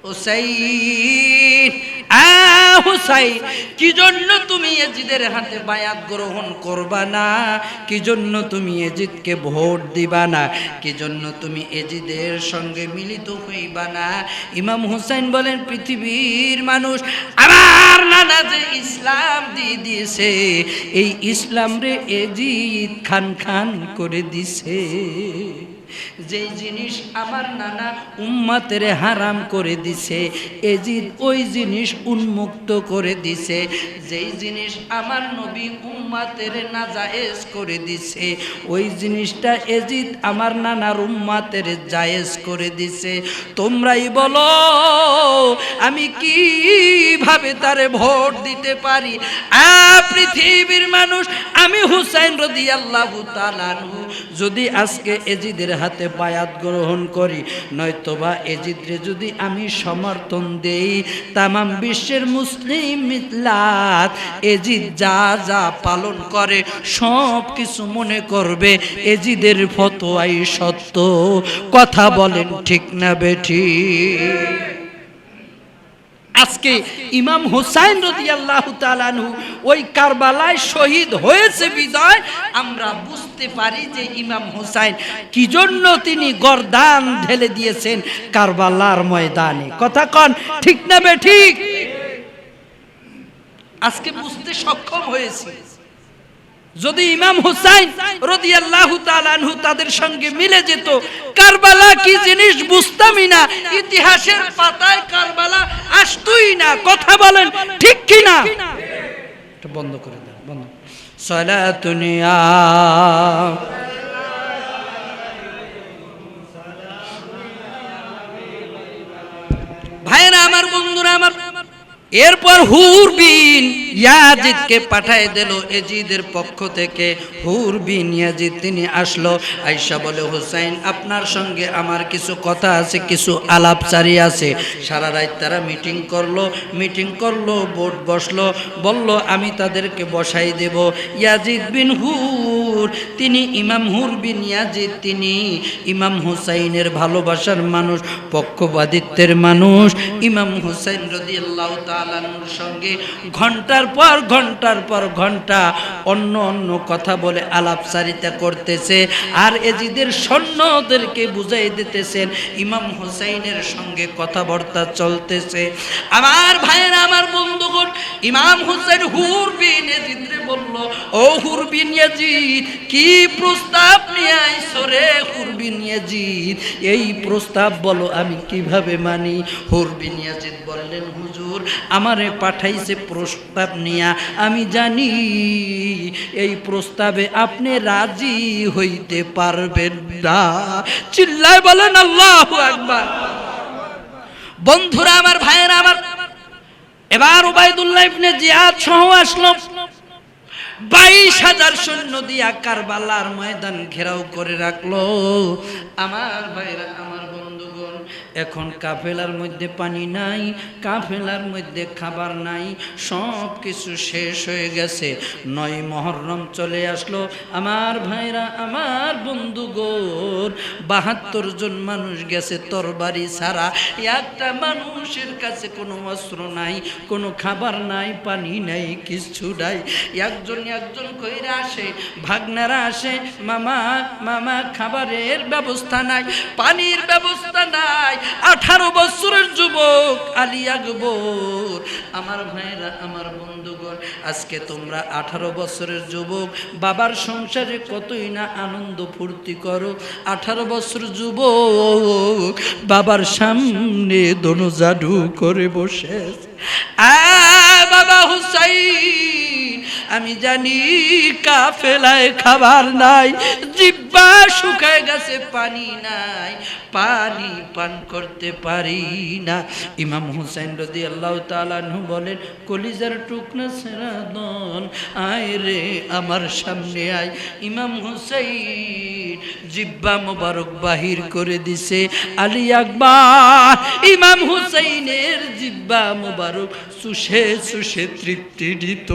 হুসাইন, হুসাইন, কি জন্য তুমি ইয়াজিদের হাতে বায়াত গ্রহণ করবা না? কি জন্য তুমি ইয়াজিদকে ভোট দিবা না? কি জন্য তুমি ইয়াজিদের সঙ্গে মিলিত হইবা না? ইমাম হুসাইন বলেন, পৃথিবীর মানুষ, আমার নানা যে ইসলাম দিয়ে দিয়েছে, এই ইসলাম রে ইয়াজিদ খান খান করে দিছে। যেই জিনিস আমার নানা উম্মতের হারাম করে দিছে, এজিদ ওই জিনিস উন্মুক্ত করে দিছে। যেই জিনিস আমার নবী উম্মতের নাজায়েজ করে দিছে, ওই জিনিসটা এজিদ আমার নানার উম্মতের জায়েজ করে দিছে। তোমরাই বলো আমি কিভাবে তারে ভোট দিতে পারি? পৃথিবীর মানুষ, আমি হুসাইন রাদিয়াল্লাহু তাআলা আনহু যদি আজকে এজিদের হাতে বায়াত গ্রহণ করি, নয়তোবা এজিদরে যদি আমি সমর্থন দেই, তামাম বিশ্বের মুসলিম মিল্লাত এজিদ যা যা পালন করে সব কিছু মনে করবে এজিদের ফতোয়াই সত্য। কথা বলেন ঠিক না বেঠিক? আজকে ইমাম হুসাইন রাদিয়াল্লাহু তাআলা আনহু ওই কারবালায় শহীদ হয়েছে বিদায় আমরা বুঝতে পারি যে ইমাম হুসাইন কি জন্য তিনি গর্দান ঢেলে দিয়েছেন কারবালার ময়দানে। কথা কন ঠিক না বেঠিক? আজকে বুঝতে সক্ষম হয়েছি। যদি ইমাম হুসাইন রাদিয়াল্লাহু তাআলা আনহু তাদের সঙ্গে মিলে যেত, কারবালা কি জিনিস বুঝতামই না, ইতিহাসের পাতায় কারবালা আসতই না। কথা বলেন ঠিক কি না? এটা বন্ধ করে দেন, বন্ধ। সালাতুনিয়া ভাইরা আমার, বন্ধুরা আমার, এরপর হুর বিন ইয়াজিদকে পাঠায় দিল এজিদের পক্ষ থেকে। হুর বিন ইয়াজিদ তিনি আসলো, আয়েশা বলে, হুসাইন আপনার সঙ্গে আমার কিছু কথা আছে, কিছু আলাপচারি আছে। সারা রাত তারা মিটিং করলো, বোর্ড বসলো, বলল আমি তাদেরকে বসাই দেব। ইয়াজিদ বিন হুর, তিনি ইমাম হুর বিন ইয়াজিদ, তিনি ইমাম হুসাইনের ভালোবাসার মানুষ, পক্ষপাতিত্বের মানুষ। ইমাম হুসাইন রাদিয়াল্লাহু তাআলা আনহুর সঙ্গে ঘন্টার পর ঘন্টা অন্য কথা বলে আলাপচারিতা করতেছে, আর এজিদের সৈন্যদেরকে বুঝাই দিতেছেন। ইমাম হুসাইনের সঙ্গে কথাবার্তা চলতেছে। আমার ভাইয়েরা, আমার বন্ধুগণ, ইমাম হুসাইন হুর বিন ইয়াজিদরে বলল, ও হুর বিন ইয়াজিদ, কি প্রস্তাব নিয়ে আইছো রে হুর বিন ইয়াজিদ? এই প্রস্তাব বলো আমি কিভাবে মানি? হুর বিন ইয়াজিদ বললেন, হুজুর আমারে পাঠাইছে প্রস্তাব নিয়া, আমি জানি এই প্রস্তাবে আপনি রাজি হইতে পারবেন না। চিল্লায় বলেন আল্লাহু আকবার। বন্ধুরা আমার, ভাইয়েরা আমার, এবার উবাইদুল্লাহ ইবনে জিয়াদ সহ আসলো। 22,000 সৈন্য দিয়া কারবালার ময়দান ঘেরাও করে রাখলো। আমার ভাইরা, আমার বন্ধুগণ, এখন কাফেলার মধ্যে পানি নাই, কাফেলার মধ্যে খাবার নাই, সব কিছু শেষ হয়ে গেছে। 9 মুহররম চলে আসলো। আমার ভাইরা, আমার বন্ধুগণ, 72 জন মানুষ গেছে তরবারি ছাড়া। একটা মানুষের কাছে কোনো অস্ত্র নাই, কোনো খাবার নাই, পানি নাই, কিছু নাই। একজন কইরা আসে, ভাগনারা আসে, মামা খাবারের ব্যবস্থা নাই, পানির ব্যবস্থা নাই। 18 বছরের যুবক আলী আকবর। আমার ভাইরা, আমার বন্ধুগণ, আজকে তোমরা 18 বছরের যুবক, বাবার সংসারে কতই না আনন্দ ফুর্তি করো। 18 বছর যুবক বাবার সামনে দোনো জাদু করে বসে। বাবা হুসাইন, আমি জানি কাফেলায় খাবার নাই, জিহ্বা শুকায় গেছে, পানি নাই, পানি পান করতে পারি না। ইমাম হুসাইন রাদিয়াল্লাহু তাআলা আনহু বলেন, কলিজার টুকনা সেরাদন, আয় রে আমার সামনে আয়। ইমাম হুসাইন জিব্বা মোবারক বাহির করে দিছে। আলী আকবার ইমাম হুসাইনের জিব্বা মোবারক চুষে চুষে তৃপ্তি দিত।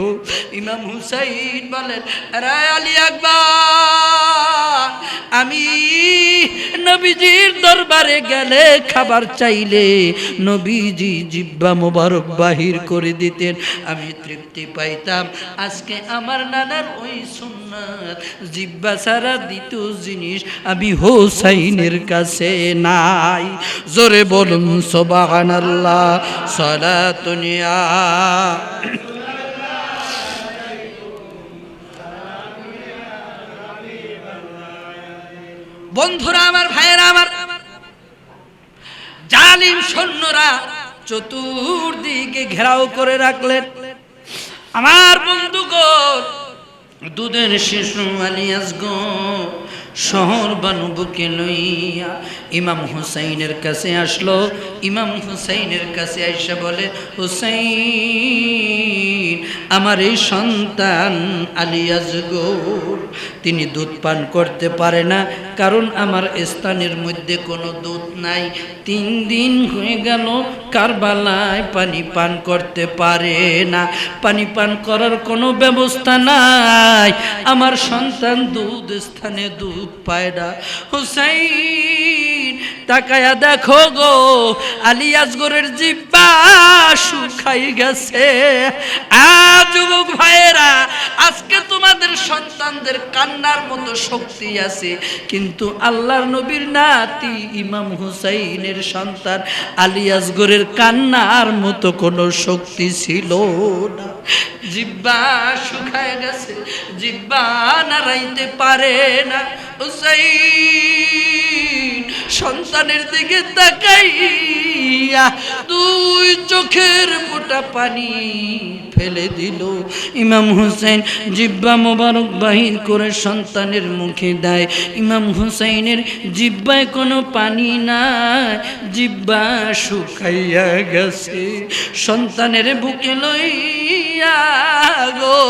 ইমাম হুসাইন বলেন, আরে আলী আকবার, আমি নবীজির দরবারে গেলে খাবার চাইলে নবীজি জিব্বা মোবারক বাহির করে দিতেন, আমি তৃপ্তি পাইতাম। আজকে আমার নানার ওই সুন্নাত, জিব্বা ছাড়া দ্বিতীয় জিনিস আমি হুসাইনের কাছে নাই। জোরে বলুন সুবহানাল্লাহ। সালাতুন ইয়া বন্ধুরা আমার, ভাইয়েরা আমার, জালিম সৈন্যরা চতুর্দিকে ঘেরাও করে রাখলেন। আমার বন্ধুগণ, দুধের শিশু আলী আসগর শহর বানু বুকে লইয়া ইমাম হুসাইনের কাছে আসলো। ইমাম হুসাইনের কাছে আইসা বলে, হুসাইন, আমার এই সন্তান আলী আসগর তিনি দুধ পান করতে পারে না, কারণ আমার স্থানের মধ্যে কোনো দুধ নাই। 3 দিন হয়ে গেল কারবালায় পানি পান করতে পারে না, পানি পান করার কোনো ব্যবস্থা নাই। আমার সন্তান দুধ স্থানে দুধ পায় না। হুসাইন, তাকায়া দেখো গো, আলী আসগরের জিব্বা শুকাই গেছে। যুবক ভাইয়েরা, আজকে তোমাদের সন্তানদের কান্নার মতো শক্তি আছে, কিন্তু আল্লাহর নবীর নাতি ইমাম হুসাইনের সন্তান আলী আসগরের কান্নার মতো কোনো শক্তি ছিল না। জিব্বা শুকায় গেছে, জিব্বা নাড়াইতে পারে না। হুসাইন সন্তানের দিকে তাকাইয়া 2 চোখের ফোঁটা পানি ফেলে দিল। ইমাম হুসাইন জিব্বা মোবারক বাহির করে সন্তানের মুখে দেয়। ইমাম হুসাইনের জিব্বায় কোনো পানি নাই, জিব্বা শুকাইয়া গেছে। সন্তানের বুকে লইয়া গো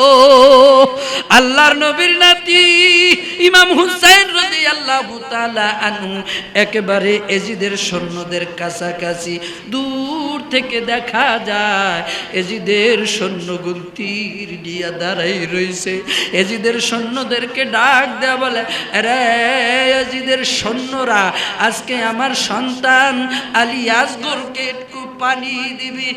আল্লাহর নবীর নাতি ইমাম হুসাইন রাদিয়াল্লাহু তাআলা আনহু একেবারে এজিদের সৈন্যদের কাছাকাছি, দূর থেকে দেখা যায় এজিদের সৈন্যগুলো তীর দিয়া দাঁড়াই রইছে। এজিদের সৈন্যদেরকে ডাক দেয়া বলে, আরে এজিদের সৈন্যরা, আজকে আমার সন্তান আলী আসগরকে একটু পানি দিবি।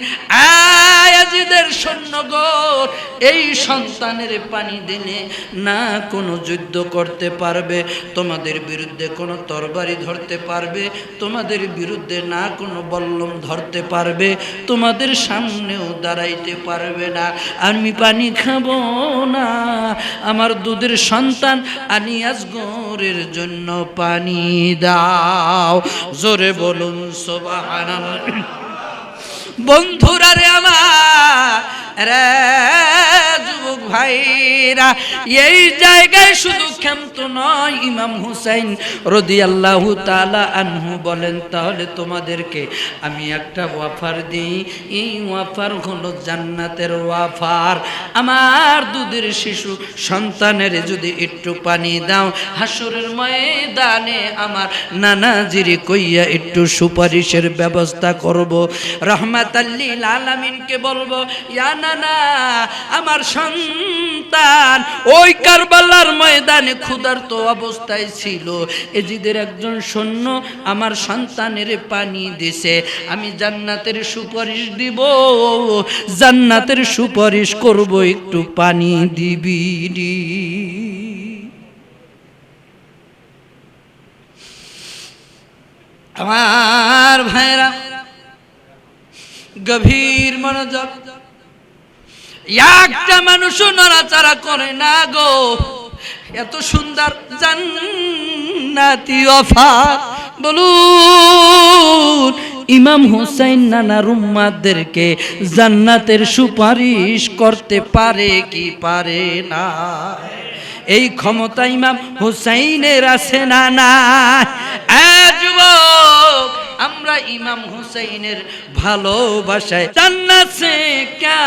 এজিদের সৈন্যগণ, এই সন্তানের পানি দিলে না কোনো যুদ্ধ করতে পারবে, তোমাদের বিরুদ্ধে কোনো তরবারি ধরতে পারবে, তোমাদের বিরুদ্ধে না কোনো বল্লম ধরতে পারবে, তোমাদের সামনেও দাঁড়াইতে পারবে না। আমি পানি খাবো না, আমার দুধের সন্তান আলী আসগরের জন্য পানি দাও। জোরে বলুন সুবহানাল্লাহ। বন্ধুরা রে আমার, রে যুবক ভাইরা, এই জায়গায় শুধু ক্ষান্ত নয়, ইমাম হুসাইন রাদিয়াল্লাহু তাআলা আনহু বলেন, তাহলে তোমাদেরকে আমি একটা ওয়াফার দিই। এই ওয়াফার হলো জান্নাতের ওয়াফার। আমার দুধের শিশু সন্তানের যদি একটু পানি দাও, হাসরের ময়দানে আমার নানাজিরে কইয়া একটু সুপারিশের ব্যবস্থা করব। রহমাতাল লিল আলামিনকে বলবো, ইয়া নানা, আমার সন্তান ওই কারবালার ময়দানে ক্ষুধার্ত অবস্থায় ছিল, এজিদের একজন সৈন্য আমার সন্তানের পানি দিছে, আমি জান্নাতের সুপারিশ দিব, জান্নাতের সুপারিশ করব, একটু পানি দিবি। আমার ভাইরা, গভীর মনোযোগ। একটা মানুষও নড়াচড়া করে না গো, এত সুন্দর জান্নাতি অফার। বলুন, ইমাম হুসাইন নানার উম্মাদেরকে জান্নাতের সুপারিশ করতে পারে কি পারে না? এই ক্ষমতা ইমাম হুসাইনের আছে না নাই? যুবক, আমরা ইমাম হুসাইনের ভালোবাসায় জান্নাত সে ক্যা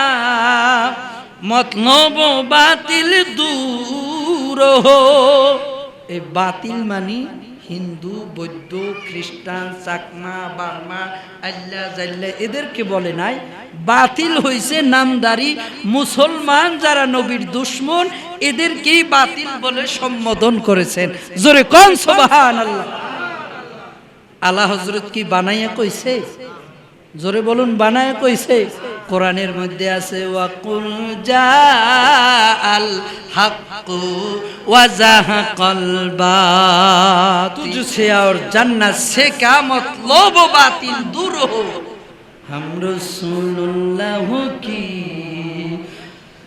মতলব বাতিল দূর হো, এই বাতিল মানি হিন্দু, বৌদ্ধ, খ্রিস্টান, চাকমা, বার্মা, আল্লাহ জাল্লা এদেরকে বলে নাই। বাতিল হইছে নামদারি মুসলমান যারা নবীর দুশ্মন এদেরকেই বাতিল বলে সম্বোধন করেছেন। জোরে কোন সুবহানাল্লাহ। আলা হযরত কি বানাইয়া কইছে? জোরে বলুন, বানাইয়া কইছে? কোরআনের মধ্যে আছে ওয়াকুল জাআল হাক্কু ওয়া যাহাকাল বাতিল তুঝসে और जन्नत से क्या मतलब बातिल दूर हो। हम रसूलुल्लाह की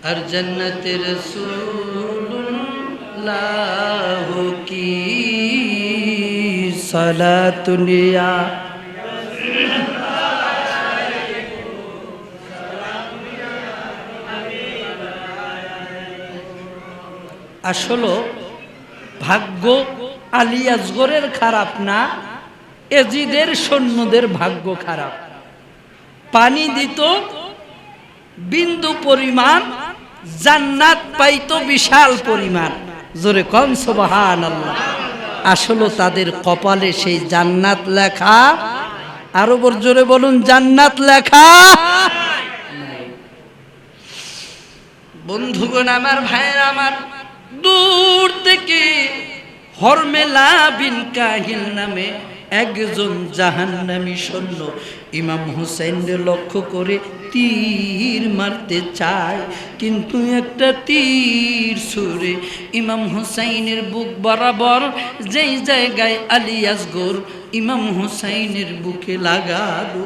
और जन्नत रसूलुल्लाह की सलातुनिया। আসলে ভাগ্য আলী আসগরের খারাপ না, এজিদের সৈন্যদের ভাগ্য খারাপ। পানি দিত বিন্দু পরিমাণ, জান্নাত পাইতো বিশাল পরিমাণ। জোরে কোন সুবহানাল্লাহ। আসলে তাদের কপালে সেই জান্নাত লেখা, আরো জোরে বলুন জান্নাত লেখা। বন্ধুগণ আমার, ভাইয়েরা আমার, দূর থেকে হরমেলা বিন কাহিল নামে একজন জাহান্নামী সৈন্য ইমাম হুসাইনকে লক্ষ্য করে তীর মারতে চায়, কিন্তু একটা তীর ছুঁড়ে ইমাম হুসাইনের বুক বরাবর যেই জায়গায় আলী আসগর ইমাম হুসাইনের বুকে লাগালো,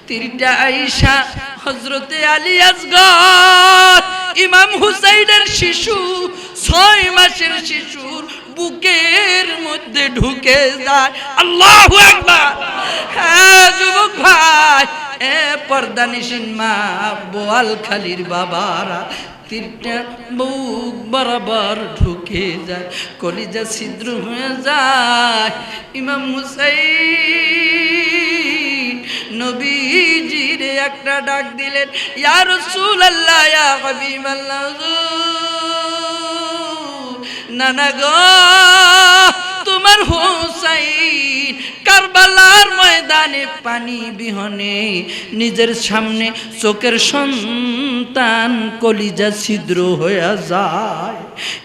তীরটা আয়েশা হযরতে আলী আসগর ইমাম হুসাইনের শিশু 6 মাসের শিশুর বুকের মধ্যে ঢুকে যায়। আল্লাহু আকবার। হ্যাঁ যুবক ভাই, এ পর্দানিশিন মা, বোয়ালখালীর বাবারা, তীরটা বুক বরাবর ঢুকে যায়, কলিজা ছিদ্র হয়ে যায়। ইমাম হুসাইন নবীজির একটা ডাক দিলেন, ইয়া রাসূলুল্লাহ, ইয়া হাবিবাল্লাহ, নানা গো তোমার হুসাইন কারবালার ময়দানে পানি বিহনে নিজের সামনে চোখের সন্তান কলিজা ছিদ্র হয়ে যায়।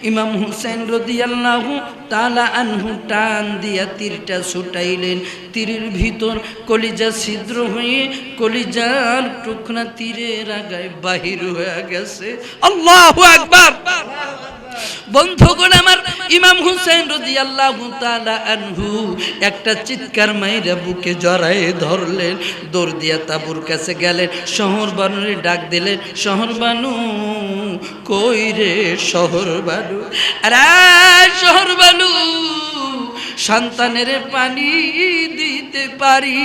ইমাম হুসাইন রাদিয়াল্লাহু তাআলা আনহু টান দিয়া তীরটা ছুটাইলেন, তীরের ভিতর কলিজা ছিদ্র হয়ে কলিজার টুকরা তীরের আগায় বাহির হয়ে গেছে। আল্লাহু আকবার। বন্ধুগণ আমার, ইমাম হুসাইন রাদিয়াল্লাহু তাআলা আনহু একটা চিৎকার মাইরা বুকে জড়ায়ে ধরলেন, দৌড় দিয়া তাবুর কাছে গেলেন, শহর বানুরে ডাক দিলেন, শহর বানু কই রে শহর বানু, আরে শহর বানু সন্তানের পানি দিতে পারি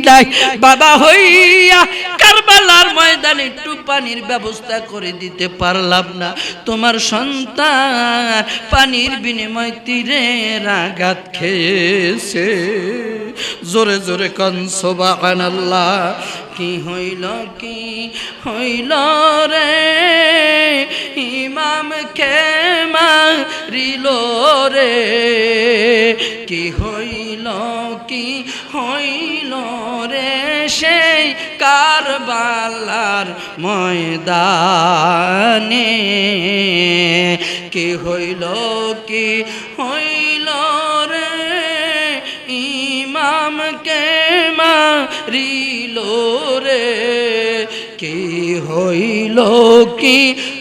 নাই, বাবা হইয়া কারবালার ময়দানে একটু পানির ব্যবস্থা করে দিতে পারলাম না, তোমার সন্তান পানির বিনিময়ে তীরের আঘাত খেয়েছে। জোরে জোরে কোন সুবহানাল্লাহ। কি হইল, কি হইল রে ইমামকে মারিল রে, কি হইল, কি হইল রে সেই কারবালার ময়দানে, কি হইল, কি হইল রে ইমামকে মারিল রে, কি হইল, কি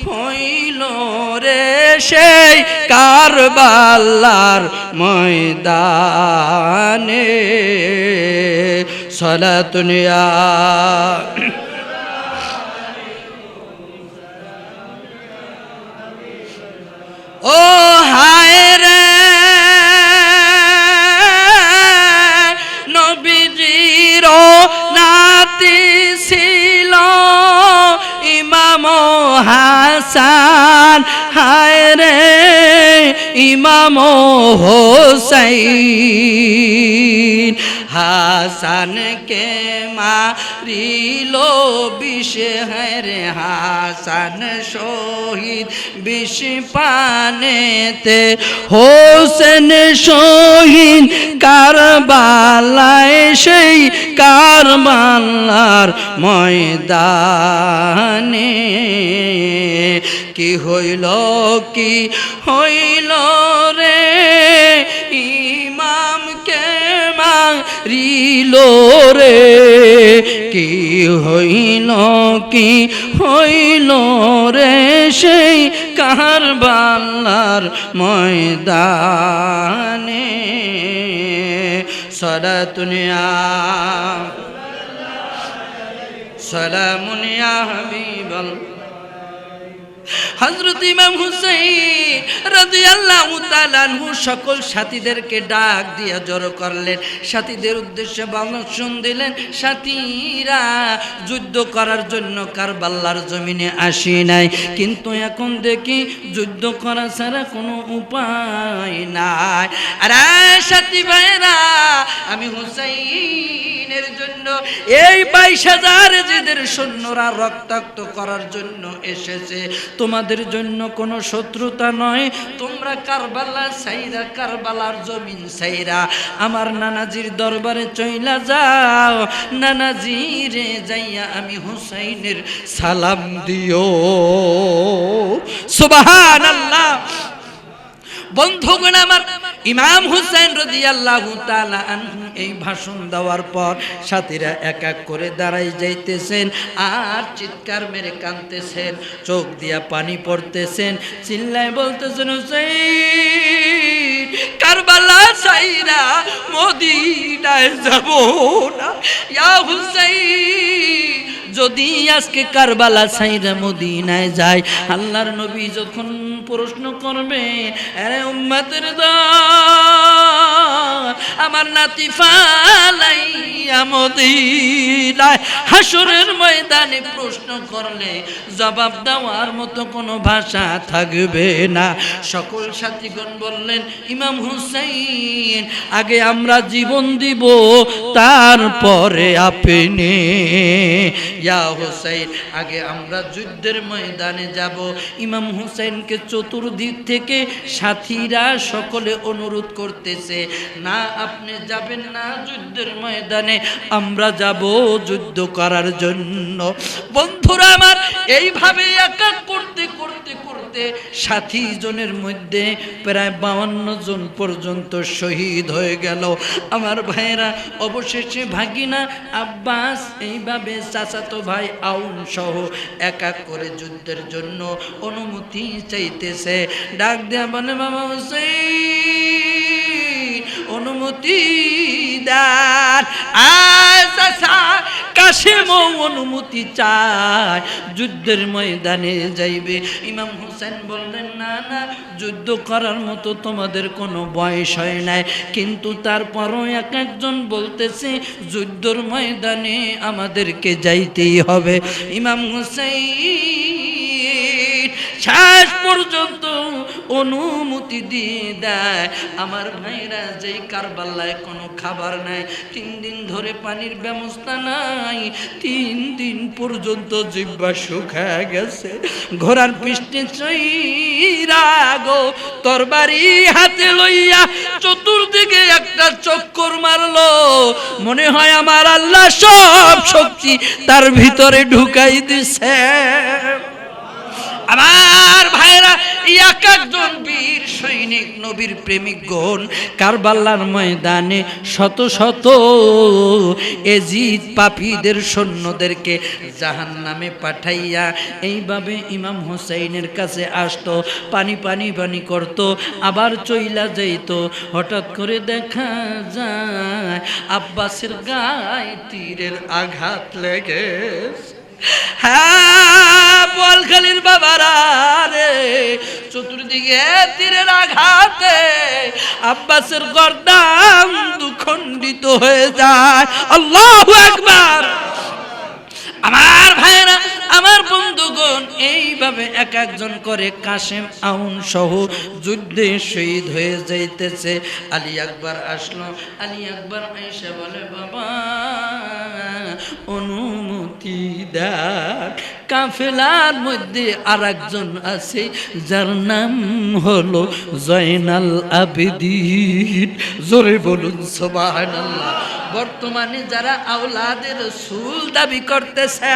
হইল রে সেই কারবালার ময়দানে। সালাতুন ইয়া ও হায় রে নবীজির নাতি ছিল ইমাম ইমাম হাসান হায় রে ইমাম হোসাইন হাসানকে মারিল বিষ হায় রে হাসান শহীদ বিষ পানেতে হোসেন শহীদ কারবালায় সেই কারবালার ময়দানে কি হইল রে ইমামকে মারিল রে কি হইল রে সেই কারবালার ময়দানে সালাতুন ইয়া সালামুন ইয়া হাবিবাল্লাহ হযরত ইমাম হুসাইন রাদিয়াল্লাহু তাআলা আনহু সকল সাথীদেরকে ডাক দিয়ে জড়ো করলেন, সাথীদের উদ্দেশ্যে ভাষণ দিলেন। সাথীরা যুদ্ধ করার জন্য কারবালার জমিনে আসি নাই, কিন্তু এখন দেখি যুদ্ধ করা ছাড়া কোনো উপায় নাই। আরে সাথী ভাইরা, আমি হুসাইনের জন্য এই 22,000 জিদের সৈন্যরা রক্তাক্ত করার জন্য এসেছে, তোমাদের জন্য কোনো শত্রুতা নয়। তোমরা কারবালা সাইরা, কারবালার জমিন সাইরা আমার নানাজির দরবারে চইলা যাও, নানাজিরে যাইয়া আমি হুসাইনের সালাম দিও। সুবহানাল্লাহ। বন্ধুগণ আমার, ইমাম হুসাইন রাদিয়াল্লাহু তাআলা আনহু এই ভাষণ দেওয়ার পর সাথীরা এক এক করে দাঁড়াই যাইতেছেন আর চিৎকার মেরে কাঁদতেছেন, চোখ দিয়া পানি পড়তেছেন, চিল্লায় বলতেছেন হুসাইন কারবালা সাইরা মদিনায় যাব না। ইয়া হুসাইন, যদি আজকে কারবালা সাইরা মদিনায় যায়, আল্লাহর নবী যখন প্রশ্ন করবে, আরে উম্মতের দল আমার নাতি ফালাইয়া মদিনায় হাসরের ময়দানে প্রশ্ন করলে জবাব দেওয়ার মতো কোনো ভাষা থাকবে না। সকল সাথীগণ বললেন, ইমাম হুসাইন আগে আমরা জীবন দিব, তারপরে আপনি। ইয়া হুসাইন, আগে আমরা যুদ্ধের ময়দানে যাব। ইমাম হুসাইনকে চতুর্দিক থেকে সাথীরা সকলে অনুরোধ করতেছে, না আপনি যাবেন না যুদ্ধের ময়দানে, আমরা যাব যুদ্ধ করার জন্য। বন্ধুরা আমার, এইভাবে একা করতে করতে করতে 60 জনের মধ্যে প্রায় 52 জন পর্যন্ত শহীদ হয়ে গেল। আমার ভাইয়েরা, অবশেষে ভাগিনা আব্বাস এইভাবে চাচাতো ভাই আউন সহ এক এক করে যুদ্ধের জন্য অনুমতি চাইতেছে। ডাক দেয়া বলে, মামা হুসাইন অনুমতি দেন। কাশেম অনুমতি চায়, যুদ্ধের ময়দানে যাইবে। ইমাম হুসাইন বললেন, না না, যুদ্ধ করার মতো তোমাদের কোনো বয়স হয় নাই, কিন্তু তারপরও এক একজন বলতেছে যুদ্ধের ময়দানে আমাদেরকে যাইতেই হবে। ইমাম হুসাইন শেষ পর্যন্ত অনুমতি দিয়ে দেয়। আমার ভাইরা, যেই কারবালায় কোনো খাবার নাই, 3 দিন ধরে পানির ব্যবস্থা নাই, 3 দিন পর্যন্ত জিহ্বা শুকায় গেছে, ঘোড়ার পৃষ্ঠে চইরা গো তরবারি হাতে লইয়া চতুর্দিকে একটা চক্কর মারলো, মনে হয় আমার আল্লাহ সব শক্তি তার ভিতরে ঢুকাই দিছে। আমার ভাইরা, এক একজন বীর সৈনিক নবীর প্রেমিকগণ কারবালার ময়দানে শত শত এজিদ পাপীদের সৈন্যদেরকে জাহান্নামে পাঠাইয়া এইভাবে ইমাম হুসাইনের কাছে আসতো, পানি পানি পানি করত, আবার চইলা যাইত। হঠাৎ করে দেখা যায় আব্বাসের গায়ে তীরের আঘাত লেগেছে। হ্যাঁ, বোয়ালখালীর বাবারা রে, চতুর্দিকে তীরের আঘাতে আব্বাসের গর্দান দুখণ্ডিত হয়ে যায়। আল্লাহু আকবার। আমার ভাইরা, আমার বন্ধুগণ, একজন করে কাশেম আউন সহ যুদ্ধে শহীদ হয়ে যাইতেছে। আলী আকবর আসলো। আলী আকবর আয়েশা বলে, বাবা অনুমতি দেন, কাফেলার মধ্যে আর একজন আছে যার নাম হলো জয়নাল আবেদিন। জোরে বলুন সুবহানাল্লাহ। বর্তমানে যারা আওলাদে রাসূল দাবি করতেছে,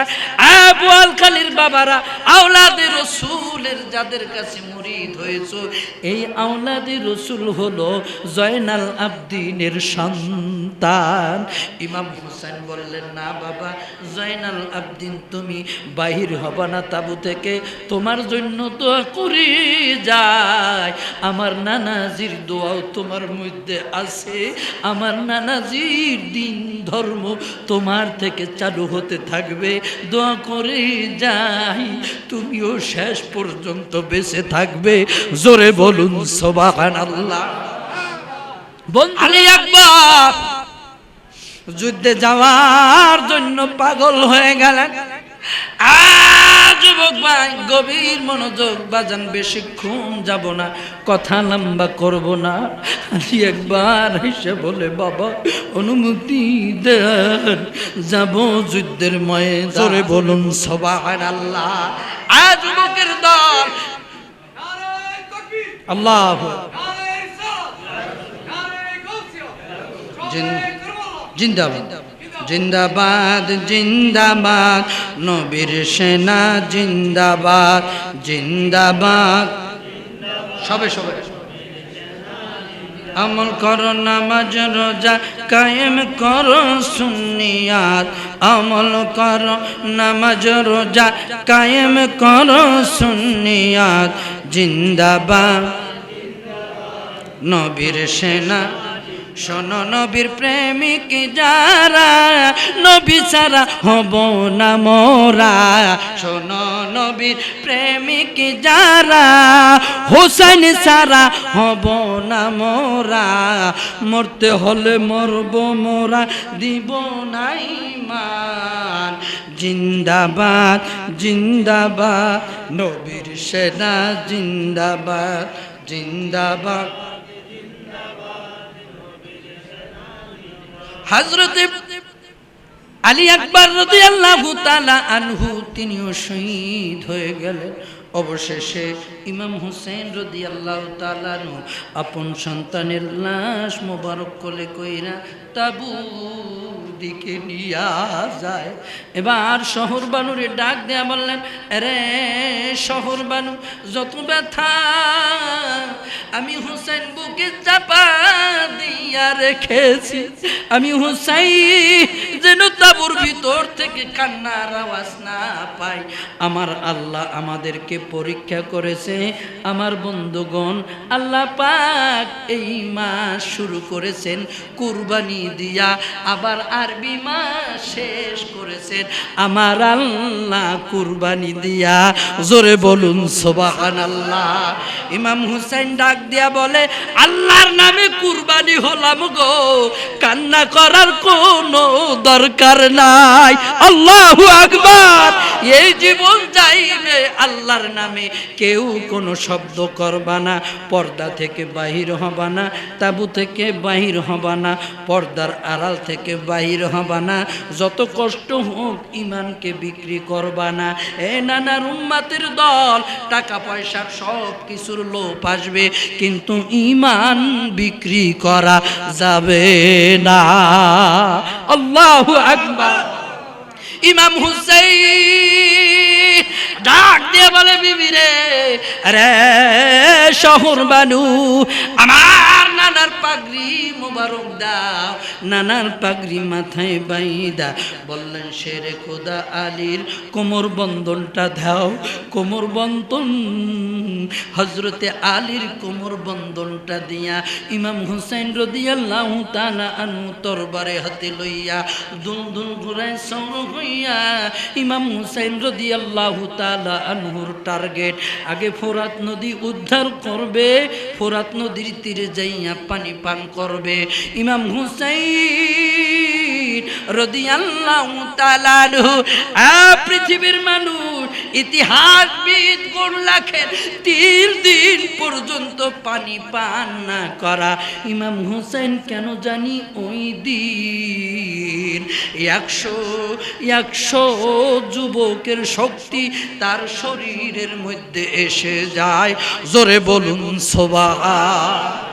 আবু আল খালির বাবারা আওলাদে রাসূলের যাদের কাছে মুরিদ হয়েছে, এই আওলাদে রাসূল হলো জয়নাল আবেদিনের সন্তান। ইমাম হোসেন বললেন, না বাবা জয়নাল আবেদিন তুমি বাহির হবা না তাবু থেকে, তোমার জন্য দোয়া করি যায়। আমার নানাজির দোয়াও তোমার মধ্যে আছে, আমার নানাজির দিন ধর্ম তোমার থেকে চালু হতে থাকবে, দোয়া করে যাই তুমিও শেষ পর্যন্ত বেঁচে থাকবে। জোরে বলুন সুবহানাল্লাহ। আলী আকবর যুদ্ধে যাওয়ার জন্য পাগল হয়ে গেলেন। যুবক ভাই গভীর মনোযোগ বাজান, বেশিক্ষণ যাব না, কথা লম্বা করব না। আলী একবার এসে বলে, বাবা অনুমতি দেন, যাব যুদ্ধের ময়দানে। জোরে বলুন সুবহানাল্লাহ। যুবকের দল আল্লাহু জিন্দাবাদ জিন্দাবাদ জিন্দাবাদ, নবীর সেনা জিন্দাবাদ জিন্দাবাদ। সবে সবে আমল করো, নামাজ রোজা কায়েম করো সুন্নিয়াত, আমল করো নামাজ রোজা কায়েম করো সুন্নিয়াত, জিন্দাবাদ নবীর সেনা। শোনো নবীর প্রেমিক যারা, নবী ছাড়া হব না মোরা। শোনো নবীর প্রেমিক যারা, হোসেন ছাড়া হব না মোরা। মরতে হলে মরব মোরা, দিব না ঈমান। জিন্দাবাদ জিন্দাবাদ নবীর সেনা, জিন্দাবাদ জিন্দাবাদ। হযরত আলী আকবর রাদিয়াল্লাহু তাআলা আনহু তিনিও শহীদ হয়ে গেলেন। অবশেষে ইমাম হুসাইন রাদিয়াল্লাহু তাআলা আনহু আপন সন্তানের লাশ মোবারক কোলে কইরা তাবু দিকে নিয়া যায়। এবার শহর বানুরে ডাক দেয়া বললেন, আরে শহর বানু, যত ব্যথা আমি হুসাইন বুকে চাপা দিয়া রেখেছি, আমি হুসাইন যেন তাবুর ভিতর থেকে কান্নার আওয়াজ না পাই। আমার আল্লাহ আমাদেরকে পরীক্ষা করেছে। আমার বন্ধুগণ, আল্লাহ পাক এই মাস শুরু করেছেন কুরবানি দিয়া, আবার আরবি মাস শেষ করেছেন আমার আল্লাহ কুরবানি দিয়া। জোরে বলুন সুবহানাল্লাহ। ইমাম হুসাইন ডাক দিয়া বলে, আল্লাহর নামে কুরবানি হলাম গো, কান্না করার কোনো দরকার নাই। আল্লাহু আকবার। এই জীবন যাইবে আল্লাহর নামে, কেউ কোনো শব্দ করবা না, পর্দা থেকে বাহির হবা না, তাবু থেকে বাহির হবা না, পর্দার আড়াল থেকে বাহির হবা না, যত কষ্ট হোক ইমানকে বিক্রি করবা না। এ নানার উম্মাতের দল, টাকা পয়সার সব কিছুর লোভ আসবে, কিন্তু ইমান বিক্রি করা যাবে না। আল্লাহু আকবার। ইমাম হুসাইন ডাক দিয়ে বলে, বিবি রে, আরে শহর বানু, আমার নানার পাগড়ি মোবারক দাও। নানার পাগড়ি মাথায় বাইদা বললেন, শেরে খোদা আলীর কোমর বন্ধনটা দাও। কোমর বন্ধন, হযরতে আলীর কোমর বন্ধনটা দিয়া ইমাম হুসাইন রাদিয়াল্লাহু তাআলা আনহু তরবারে হাতে লইয়া দুল দুল ঘুরায় সৌর হইয়া ইমাম হুসাইন রাদিয়াল্লাহু তাআলা আনহুর টার্গেট আগে ফোরাত নদী উদ্ধার করবে, ফোরাত নদীর তীরে যাইয়া পানি পান করবে। ইমাম হুসাইন রাদিয়াল্লাহু তাআলা আনহু। পৃথিবীর মানুষ ইতিহাসবিদ গণ লেখেন 3 দিন পর্যন্ত পানি পান না করা ইমাম হোসেন কেন জানি ওই দিন 100 যুবকের শক্তি তার শরীরের মধ্যে এসে যায়। জোরে বলুন সুবহান।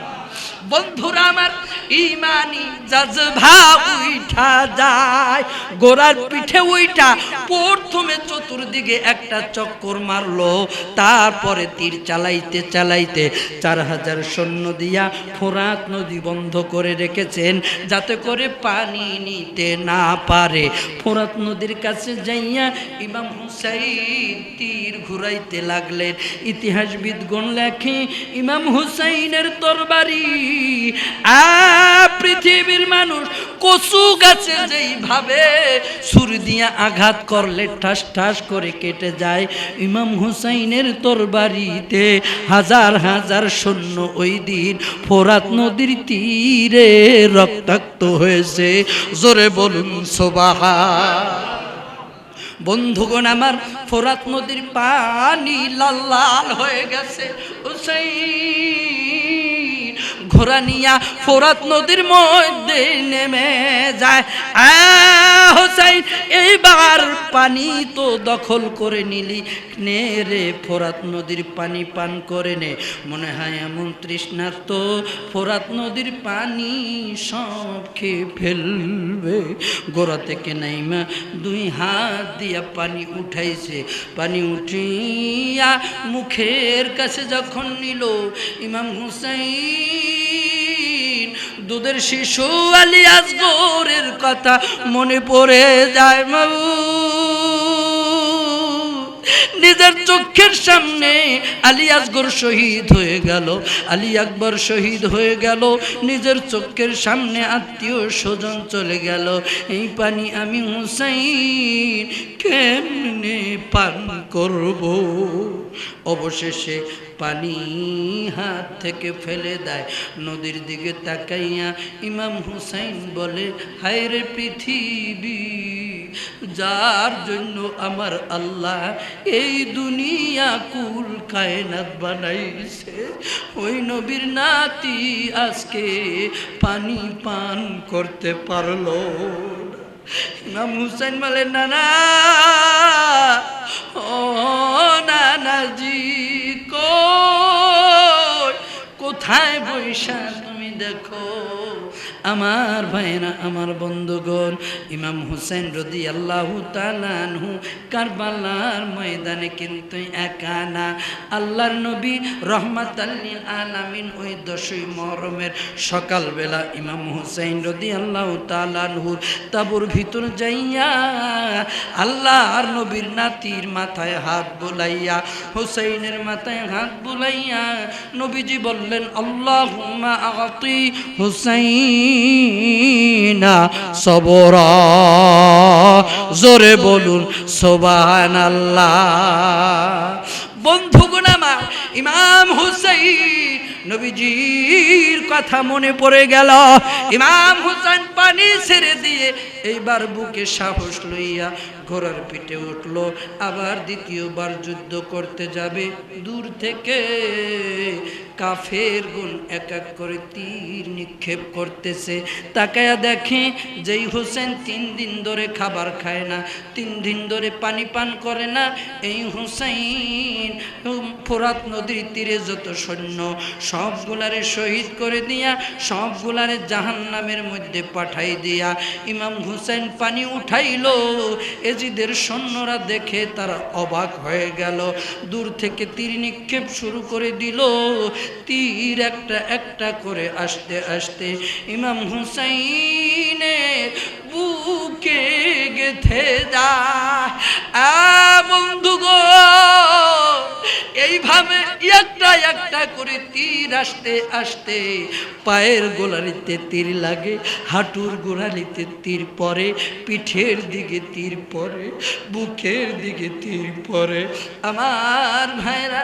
বন্ধুরা আমার, ইমানি জজবা উঠা যায় গোরার পিঠে। ওইটা প্রথমে চতুর্দিকে একটা চক্কর মারলো, তারপরে তীর চালাইতে চালাইতে 4000 সৈন্য দিয়া ফোরাত নদী বন্ধ করে রেখেছেন যাতে করে পানি নিতে না পারে। ফোরাত নদীর কাছে যাইয়া ইমাম হুসাইন তীর ঘুরাইতে লাগলেন। ইতিহাসবিদগণ লেখে ইমাম হুসাইনের তরবারি পৃথিবীর মানুষ কচু গাছে যেইভাবে ছুরি দিয়ে আঘাত করলে ঠাস ঠাস করে কেটে যায়, ইমাম হুসাইনের তরবারিতে হাজার হাজার সৈন্য ওই দিন ফোরাত নদীর তীরে রক্তাক্ত হয়েছে। জোরে বলুন সুবহান। বন্ধুগণ আমার, ফোরাত নদীর পানি লাল লাল হয়ে গেছে। হুসাইন ঘোড়া নিয়া ফোরাত নদীর মধ্যে নেমে যায়। হুসাইন এইবার পানি তো দখল করে নিলি, নে রে ফোরাত নদীর পানি পান করে নে। মনে হয় এমন তৃষ্ণা তো ফোরাত নদীর পানি সব খেয়ে ফেলবে। গোড়া থেকে নাইমা 2 হাত দিয়া পানি উঠাইছে। পানি উঠিয়া মুখের কাছে যখন নিল, ইমাম হুসাইন দুধের শিশু আলী আসগরের কথা মনে পড়ে যায়। নিজের চোখের সামনে আলী আসগর শহীদ হয়ে গেল, আলী আকবর শহীদ হয়ে গেল, নিজের চোখের সামনে আত্মীয় স্বজন চলে গেল। এই পানি আমি হুসাইন কেমনে পান করব? অবশেষে পানি হাত থেকে ফেলে দেয়। নদীর দিকে তাকাইয়া ইমাম হুসাইন বলে, হায় রে পৃথিবী, যার জন্য আমার আল্লাহ এই দুনিয়া কুল কায়নাত বানাইছে, ওই নবীর নাতি আজকে পানি পান করতে পারলো। ইমাম হুসাইন বলে, না না, ও নানাজি কোথায় বৈশা তুমি দেখো। আমার ভাইরা, আমার বন্ধুগণ, ইমাম হুসাইন রাদিয়াল্লাহু তাআলা আনহু কারবালার ময়দানে কিন্তু একা না। আল্লাহর নবী রহমাতাল লিল আলামিন ওই 10ই মুহররমের সকালবেলা ইমাম হুসাইন রাদিয়াল্লাহু তাআলা আনহুর তাবুর ভিতর যাইয়া আল্লাহর নবীর নাতির মাথায় হাত বুলাইয়া, হুসাইনের মাথায় হাত বুলাইয়া নবীজি বললেন, আল্লাহুম্মা আতি হুসাইনা সবরা। জোরে বলুন সুবহানাল্লাহ। বন্ধুগণ আমার, ইমাম হুসাইন নবীজির কথা মনে পড়ে গেল। ইমাম হুসাইন পানি ছেড়ে দিয়ে এইবার বুকে সাহস লইয়া ঘোড়ার পিঠে উঠলো। আবার দ্বিতীয়বার যুদ্ধ করতে যাবে। দূর থেকে কাফের গুণ এক এক করে তীর নিক্ষেপ করতেছে। তাকায়া দেখে যেই হোসেন 3 দিন ধরে খাবার খায় না, 3 দিন ধরে পানি পান করে না, এই হুসাইন ফোরাত নদীর তীরে যত সৈন্য সবগুলারে শহীদ করে দিয়া, সবগুলারে জাহান্নামের মধ্যে পাঠাই দিয়া ইমাম হুসাইন পানি উঠাইলো। এজিদের সৈন্যরা দেখে তারা অবাক হয়ে গেল। দূর থেকে তীর নিক্ষেপ শুরু করে দিল। তীর একটা একটা করে আসতে আসতে ইমাম হুসাইনের বুকে গেথে যায়। বন্ধুগণ, এইভাবে একটা একটা করে তীর আসতে আসতে পায়ের গোড়ালিতে তীর লাগে, হাঁটুর গোড়ালিতে তীর পড়ে, পিঠের দিকে তীর পড়ে, বুকের দিকে তীর পড়ে। আমার ভাইরা,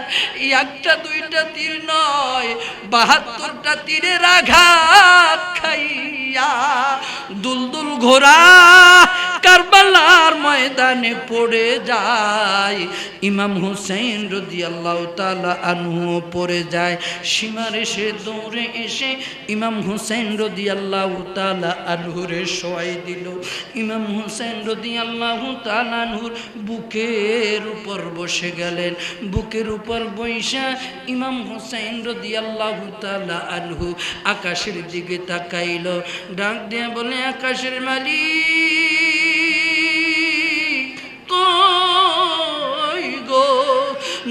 একটা দুইটা তীর নয়, 72টা তীরের আঘাত খাইয়া দুলদুল ঘোড়া কারবালার ময়দানে পড়ে যায়। ইমাম হুসাইন রাদিয়াল্লাহু তাআলা আনহু পড়ে যায়। সীমার এসে দৌড়ে এসে ইমাম হুসাইন রাদিয়াল্লাহু তাআলা আনহুরে শোয়াই দিল। ইমাম হুসাইন রাদিয়াল্লাহু তাআলা আনহুর বুকের উপর বসে গেলেন। বুকের উপর বৈশা ইমাম হুসাইন রাদিয়াল্লাহু তাআলা আনহু আকাশের দিকে তাকাইল, ডাক দিয়ে বলে, আকাশের মালিক কই গো,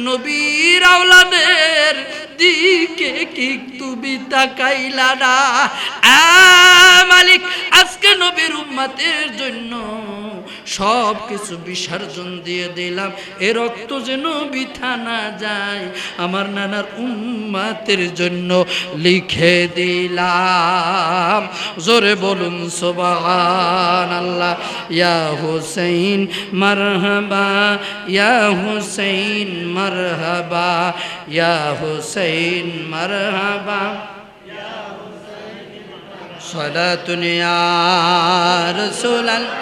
নবীর আওলাদের দিকে কি তুমি তাকাইলা না? মালিক, আজকে নবীর উম্মতের জন্য সব কিছু বিসর্জন দিয়ে দিলাম, এ রক্ত যেন বৃথা না যায়, আমার নানার উম্মতের জন্য লিখে দিলাম। জোরে বলুন সুবহানাল্লাহ। ইয়া হুসাইন মারহাবা, ইয়া হুসাইন মারহাবা, ইয়া হুসাইন মারহাবা, সালাতুন ইয়া রাসূলাল্লাহ।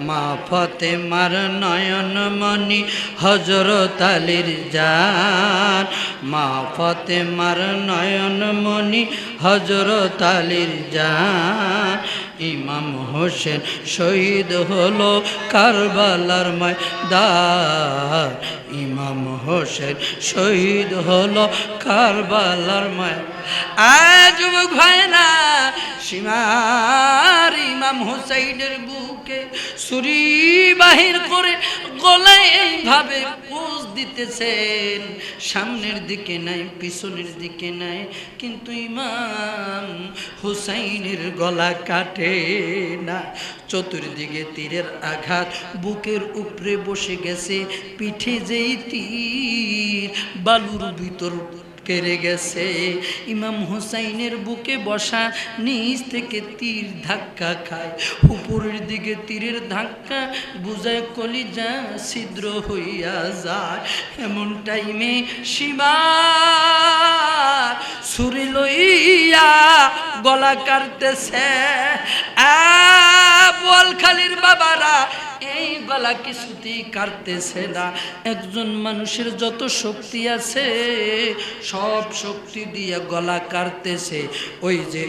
মা ফাতেমার নয়ন মনি হযরত আলীর জান, মা ফাতেমার নয়ন মনি হযরত আলীর জান। ইমাম হোসেন শহীদ হলো কারবালার ময়দান, ইমাম হোসেন শহীদ হলো কারবালার ময়দান। যুবক ভাইরা, সীমার ইমাম হুসাইনের বুকে ছুরি বাহির করে গলায় এইভাবে পোঁচ দিতেছেন, সামনের দিকে নাই, পিছনের দিকে নাই, কিন্তু ইমাম হুসাইনের গলা কাটে না। চতুর্দিকে তীরের আঘাত, বুকের উপরে বসে গেছে, পিঠে যেই তীর বালুর ভিতর কেড়ে গেছে। ইমাম হুসাইনের বুকে বসা, নিচ থেকে তীর ধাক্কা খায়, উপরের দিকে তীরের ধাক্কা বুঝায় কলিজা ছিদ্র হইয়া যায়। এমন টাইমে সীমা ছুরি লইয়া গলা কাটতেছে। বোয়ালখালীর বাবারা, এই গলা কিছুতেই কাটতেছে না। একজন মানুষের যত শক্তি আছে সব শক্তি দিয়ে গলা কাটতেছে। ওই যে